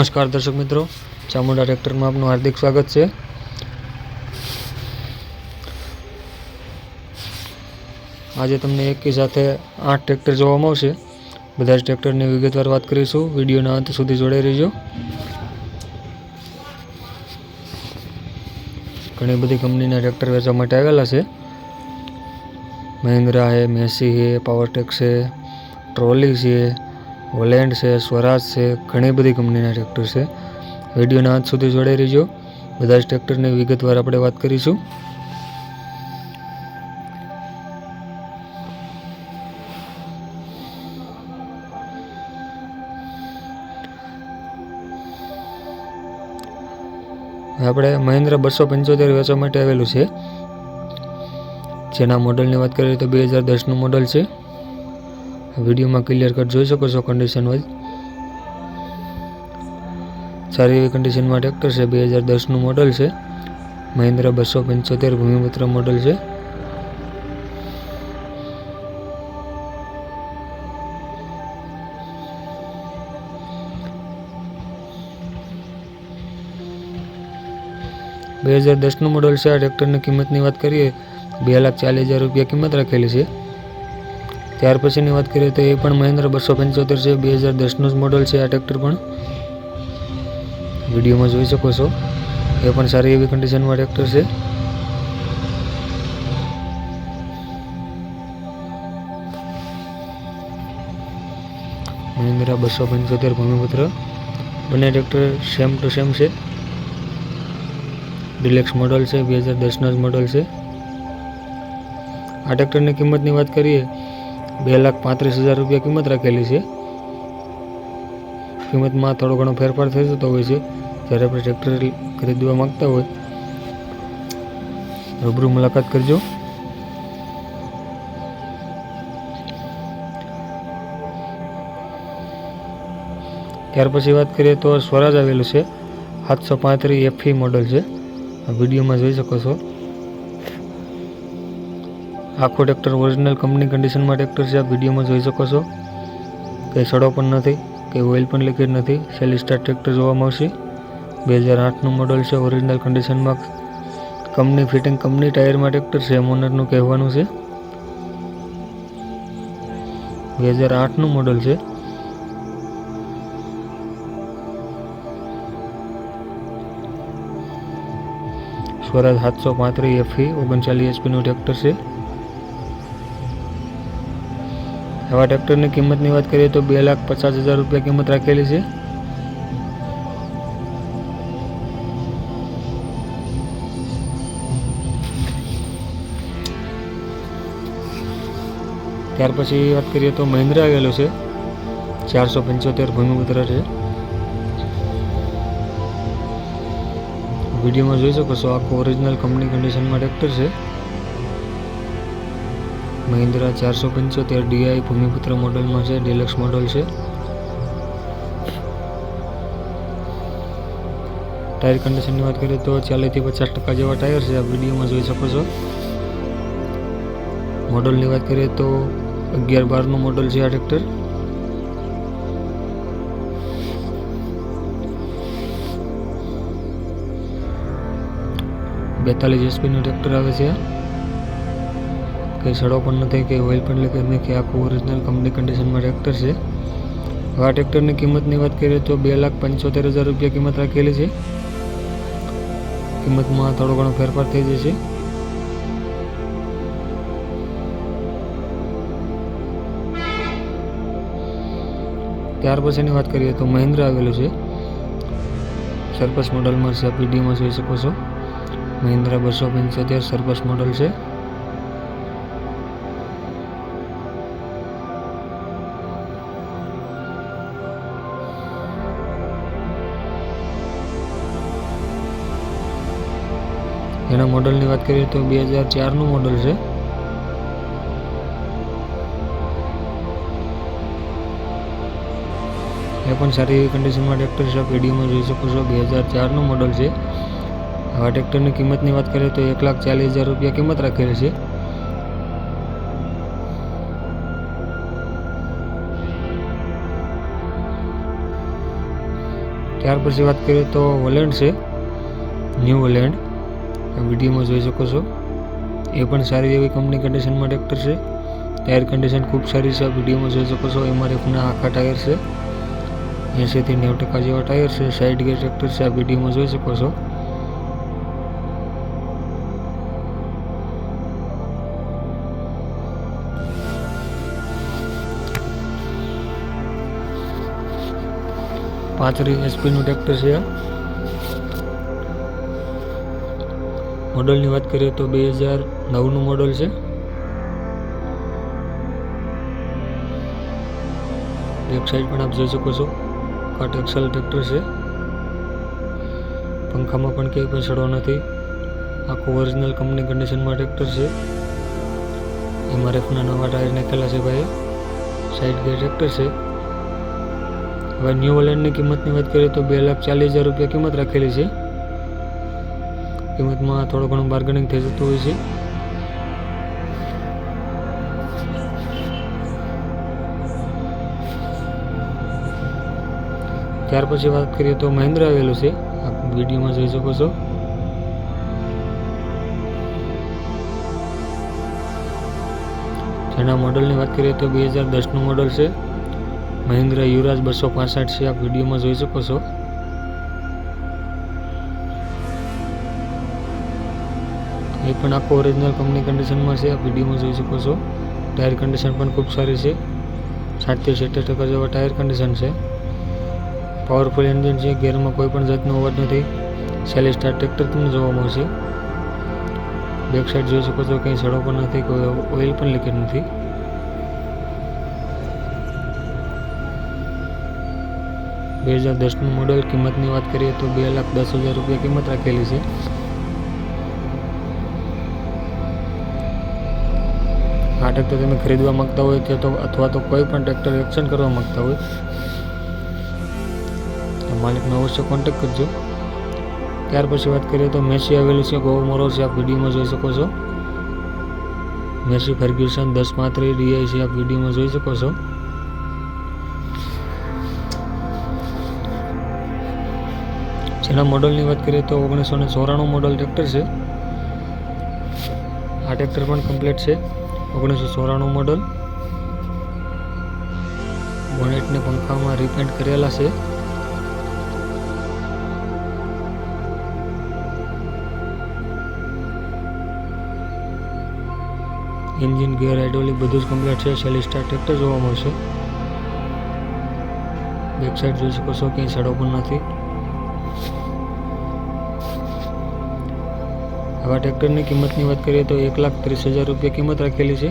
नमस्कार दर्शक मित्रों, चामुंडा ट्रेक्टर में आपનું हार्दिक स्वागत है। आज तमने एक ही साथ 8 ट्रेक्टर જોવામાં આવશે। બધા જ ટ્રેક્ટરની વિગતવાર વાત કરીશું। વિડિયોના અંત સુધી જોડાઈ રહેજો। ઘણી બધી કંપનીના ટ્રેક્ટર વેચવા માટે આવેલા છે। મહિન્દ્રા है, મેસી है, પાવરટેક છે, ટ્રોલી છે, હોલેન્ડ છે, સ્વરાજ છે, ઘણી બધી કંપનીના ટ્રેક્ટર છે। વિડિયોના અંત સુધી જોડાઈ રહેજો। બધા જ ટ્રેક્ટરની વિગતવાર આપણે વાત કરીશું। આપણે મહિન્દ્રા 275 વેચવા માટે આવેલું છે। જેના મોડલની વાત કરીએ તો 2010નું મોડલ છે। વિડીયોમાં ક્લિયર કટ જોઈ શકો છો। કન્ડિશન વાઇઝ સારી એવી કન્ડિશનમાં ટ્રેક્ટર છે। 2010નું મોડલ છે। મહિન્દ્રા 275 ભૂમિપુત્ર મોડલ છે। બે 2010નું મોડલ છે। આ ટ્રેક્ટરની કિંમતની વાત કરીએ 2,40,000 રૂપિયા કિંમત રાખેલી છે। ત્યાર પછીની વાત કરીએ તો એ પણ મહિન્દ્રા 275 છે। 2010નું જ મોડલ છે। આ ટ્રેક્ટર પણ વિડીયોમાં જોઈ શકો છો। એ પણ સારી એવી કન્ડિશનમાં ટ્રેક્ટર છે। મહિન્દ્રા 275 ભૂમિપુત્ર બંને ટ્રેક્ટર સેમ ટુ સેમ છે। ડિલેક્સ મોડલ છે। 2010નું જ મોડલ છે। આ ટ્રેક્ટરની કિંમતની વાત કરીએ 2,35,000 રૂપિયા કિંમત રાખેલી છે। કિંમતમાં થોડો ઘણો ફેરફાર થઈ જતો હોય છે જ્યારે આપણે ટ્રેક્ટર ખરીદવા માંગતા હોય। રૂબરૂ મુલાકાત કરજો। ત્યાર પછી વાત કરીએ તો સ્વરાજ આવેલું છે। 735 FE મોડલ છે। આ વિડીયોમાં જોઈ શકો છો। આખો ટ્રેક્ટર ઓરિજિનલ કંપની કન્ડિશનમાં ટ્રેક્ટર છે। આ વિડીયોમાં જોઈ શકો છો। કંઈ સડો પણ નથી, કંઈ ઓઇલ પણ લીકેજ નથી। સેલી સ્ટાર્ટ ટ્રેક્ટર જોવામાં આવશે। 2008નું મોડલ છે। ઓરિજિનલ કન્ડિશનમાં કંપની ફિટિંગ કંપની ટાયરમાં ટ્રેક્ટર છે એમ ઓનરનું કહેવાનું છે। 2008નું મોડલ છે। સ્વરાજ 735 FE 39 HPનું ટ્રેક્ટર છે। આવા ટ્રેક્ટરની કિંમતની વાત કરીએ તો 2,50,000 રૂપિયા કિંમત રાખેલી છે। ત્યાર પછી વાત કરીએ તો મહિન્દ્રા આવેલો છે। 475 ભૂમિપુત્ર છે। વિડીયોમાં જોઈ શકો છો। આખું ઓરિજિનલ કંપની કન્ડિશનમાં ટ્રેક્ટર છે। મહિન્દ્રા 475 DI ભૂમિપુત્ર મોડલમાં છે। ડિલક્સ મોડલ છે। ટાયર કન્ડિશનની વાત કરીએ તો 40થી 50% જેવા ટાયર છે। આ વિડીયોમાં જોઈ શકો છો। મોડલની વાત કરીએ તો 11-12નું મોડલ છે। આ ટ્રેક્ટર 42 HPનું ટ્રેક્ટર આવે છે। કંઈ સડો પણ નથી, કંઈ ઓઇલ પણ લીકેજ નથી। આખું ઓરિજિનલ કંપની કન્ડિશનમાં ટ્રેક્ટર છે। આ ટ્રેક્ટરની કિંમતની વાત કરીએ તો 2,75,000 રૂપિયા કિંમત રાખેલી છે। કિંમતમાં થોડો ઘણો ફેરફાર થઈ જશે। ત્યાર પછીની વાત કરીએ તો મહિન્દ્રા આવેલું છે। સરપસ મોડલમાં છે। વિડીયોમાં જોઈ શકો છો। મહિન્દ્રા 275 સરપસ મોડલ છે। એના મોડલની વાત કરીએ તો 2004નું મોડલ છે। એ પણ સારી એવી કન્ડિશનમાં ટ્રેક્ટર છે। વિડીયોમાં જોઈ શકો છો। 2004નું મોડલ છે। આ ટ્રેક્ટરની કિંમતની વાત કરીએ તો 1,40,000 રૂપિયા કિંમત રાખેલી છે। ત્યાર પછી વાત કરીએ તો વોલેન્ડ છે, ન્યૂ વોલેન્ડ વિડીયોમાં જોઈ શકો છો. એ પણ સારી એવી કંપની કન્ડિશનમાં ટ્રેક્ટર છે. ટાયર કન્ડિશન ખૂબ સારી છે, વિડીયોમાં જોઈ શકો છો. MRFના આખા ટાયર છે, 80 થી 90% જેવા ટાયર છે. સાઇડ ગેર ટ્રેક્ટર છે, આ વિડીયોમાં જોઈ શકો છો. નું ટ્રેક્ટર છે. મોડલની વાત કરીએ તો 2009નું મોડલ છે. બેક સાઈડ પણ આપ જોઈ શકો છો. કટ એક્સેલ ટ્રેક્ટર છે. પંખામાં પણ ક્યાંય પણ સડો નથી. આખું ઓરિજિનલ કંપની કન્ડિશનમાં ટ્રેક્ટર છે. MRFના નવા ટાયર નાખેલા છે ભાઈ. સાઇડ ગેર ટ્રેક્ટર છે. હવે ન્યૂ વોલેન્ડની કિંમતની વાત કરીએ તો 2,40,000 રૂપિયા કિંમત રાખેલી છે. કિંમતમાં થોડું ઘણું બાર્ગેનિંગ થઈ જતું હોય છે. ત્યાર પછી વાત કરીએ તો મહિન્દ્રા આવેલું છે, આપ વિડીયોમાં જોઈ શકો છો. જેના મોડલની વાત કરીએ તો 2010નું મોડલ છે. મહિન્દ્રા યુવરાજ 265 છે, આપ વિડીયોમાં જોઈ શકો છો. એ પણ આખો ઓરિજિનલ કંપની કન્ડિશનમાં છે, આપ વિડીયોમાં જોઈ શકો છો. ટાયર કન્ડિશન પણ ખૂબ સારી છે. 60 થી 70% જેવા ટાયર કન્ડિશન છે. પાવરફુલ એન્જિન છે, ગેરમાં કોઈ પણ જાતનો અવાજ નથી. સેલી સ્ટાર ટ્રેક્ટર તમને જોવા મળશે. બેક સાઈડ જોઈ શકો છો, કંઈ સડો પણ નથી, કોઈ ઓઇલ પણ લીકેજ નથી. બે 2010નું મોડલ. કિંમતની વાત કરીએ તો 2,10,000 રૂપિયા કિંમત રાખેલી છે. આ ટ્રેક્ટર તમે ખરીદવા માંગતા હોય તો અથવા તો કોઈ પણ ટ્રેક્ટર એક્શન કરવા માંગતા હોય તો માલિકનો અવશ્ય કોન્ટેક્ટ કરજો. ત્યાર પછી વાત કરીએ તો મેસી આવેલું છે, ગોવો મોરો છે, આપ વિડીયોમાં જોઈ શકો છો. મેસી ફર્ગ્યુસન 1035 DI છે, આપ વિડીયોમાં જોઈ શકો છો. જેના મોડલની વાત કરીએ તો 1994 મોડલ ટ્રેક્ટર છે. આ ટ્રેક્ટર પણ કમ્પ્લીટ છે. 1994 મોડલ. બોનેટને પંખામાં રીપેન્ટ કરેલા છે. એન્જિન, ગિયર, હાઇડ્રોલિક બધું જ કમ્પ્લીટ છે. સેલી સ્ટાર ટ્રેક્ટર જોવા મળશે. બેક સાઈડ જોઈ શકો છો, ક્યાંય સડો પણ નથી. આવા ટ્રેક્ટરની કિંમતની વાત કરીએ તો 1,30,000 રૂપિયા કિંમત રાખેલી છે.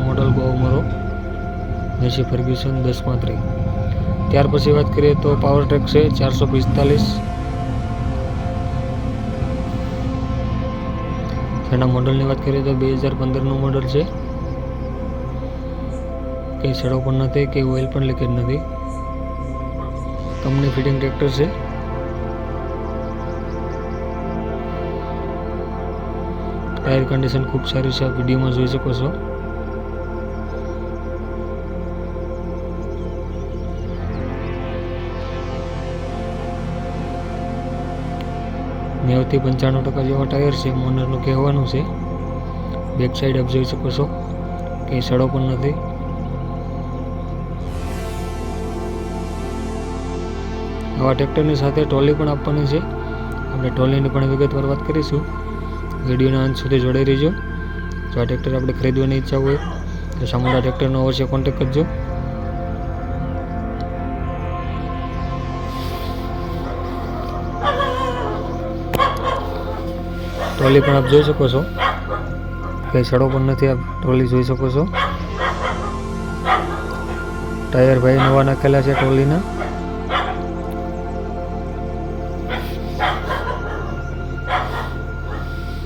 મોડલ ગોવો મોરો, મેસી ફર્ગ્યુસન 1035. ત્યાર પછી વાત કરીએ તો પાવર ટ્રેક છે, 445. જેના મોડલની વાત કરીએ તો 2015નું મોડલ છે. કંઈ સડો પણ નથી, કંઈ ઓઇલ પણ લીકેજ નથી. કંપની ફિટિંગ ટ્રેક્ટર છે. ટાયર કન્ડિશન ખૂબ સારી છે, વિડીયોમાં જોઈ શકો છો. થી 95% જેવા ટાયર છે, ઓનરનું કહેવાનું છે. બેક સાઈડ આપ જોઈ શકો છો, કંઈ સડો પણ નથી. આવા ટ્રેક્ટરની સાથે ટ્રોલી પણ આપવાની છે. આપણે ટ્રોલીની પણ વિગતવાર વાત કરીશું. વિડીયોના અંત સુધી જોડાઈ રહીજો. જો આ ટ્રેક્ટર આપણે ખરીદવાની ઈચ્છા હોય તો સામેના ટ્રેક્ટરનો અવશ્ય કોન્ટેક્ટ કરજો. ટ્રોલી પણ આપ જોઈ શકો છો, કંઈ સડો પણ નથી. આપ ટ્રોલી જોઈ શકો છો. ટાયર ભાઈ નવા નાખેલા છે ટ્રોલીના.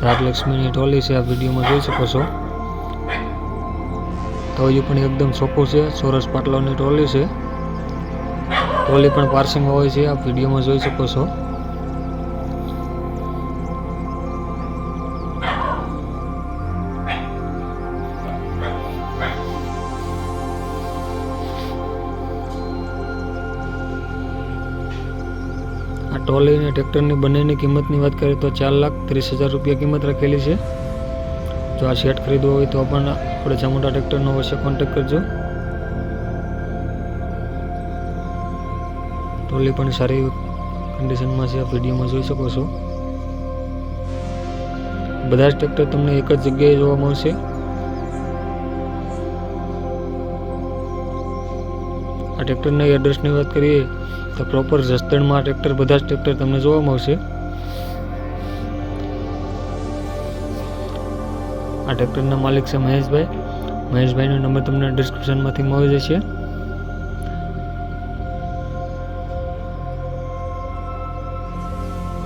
રાજલક્ષ્મીની ટ્રોલી છે, આપ વિડીયોમાં જોઈ શકો છો. તોય પણ એકદમ ચોખ્ખું છે. ચોરસ પાટલાની ટ્રોલી છે. ટ્રોલી પણ પાર્સિંગ હોય છે, આપ વિડીયોમાં જોઈ શકો છો. ટ્રોલી અને ટ્રેક્ટરની બંનેની કિંમતની વાત કરીએ તો 4,30,000 રૂપિયા કિંમત રાખેલી છે. જો આ સેટ ખરીદવો હોય તો પણ આપણે ચામુંડા ટ્રેક્ટરનો અવશ્ય કોન્ટેક્ટ કરજો. ટ્રોલી પણ સારી કન્ડિશનમાં છે, આ વિડીયોમાં જોઈ શકો છો. બધા જ ટ્રેક્ટર તમને એક જ જગ્યાએ જોવા મળશે. આ ટ્રેક્ટરના એડ્રેસની વાત કરીએ તો પ્રોપર જસદણમાં આ ટ્રેક્ટર બધા જ ટ્રેક્ટર તમને જોવા મળશે. આ ટ્રેક્ટરના માલિક છે મહેશભાઈ. મહેશભાઈનો નંબર તમને ડિસ્ક્રિપ્શનમાંથી મળી જશે.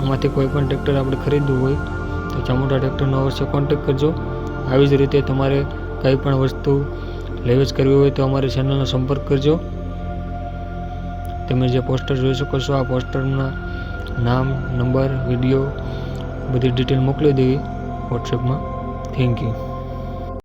આમાંથી કોઈ પણ ટ્રેક્ટર આપણે ખરીદવું હોય તો ચામુંડા ટ્રેક્ટરનો અવશ્ય કોન્ટેક્ટ કરજો. આવી જ રીતે તમારે કંઈ પણ વસ્તુ લેવેચ કરવી હોય તો અમારી ચેનલનો સંપર્ક કરજો. તમે જે પોસ્ટર જોઈ શકો છો, આ પોસ્ટરના નામ, નંબર, વિડીયો બધી ડિટેલ મોકલી દેવી વોટ્સએપમાં. Thank you.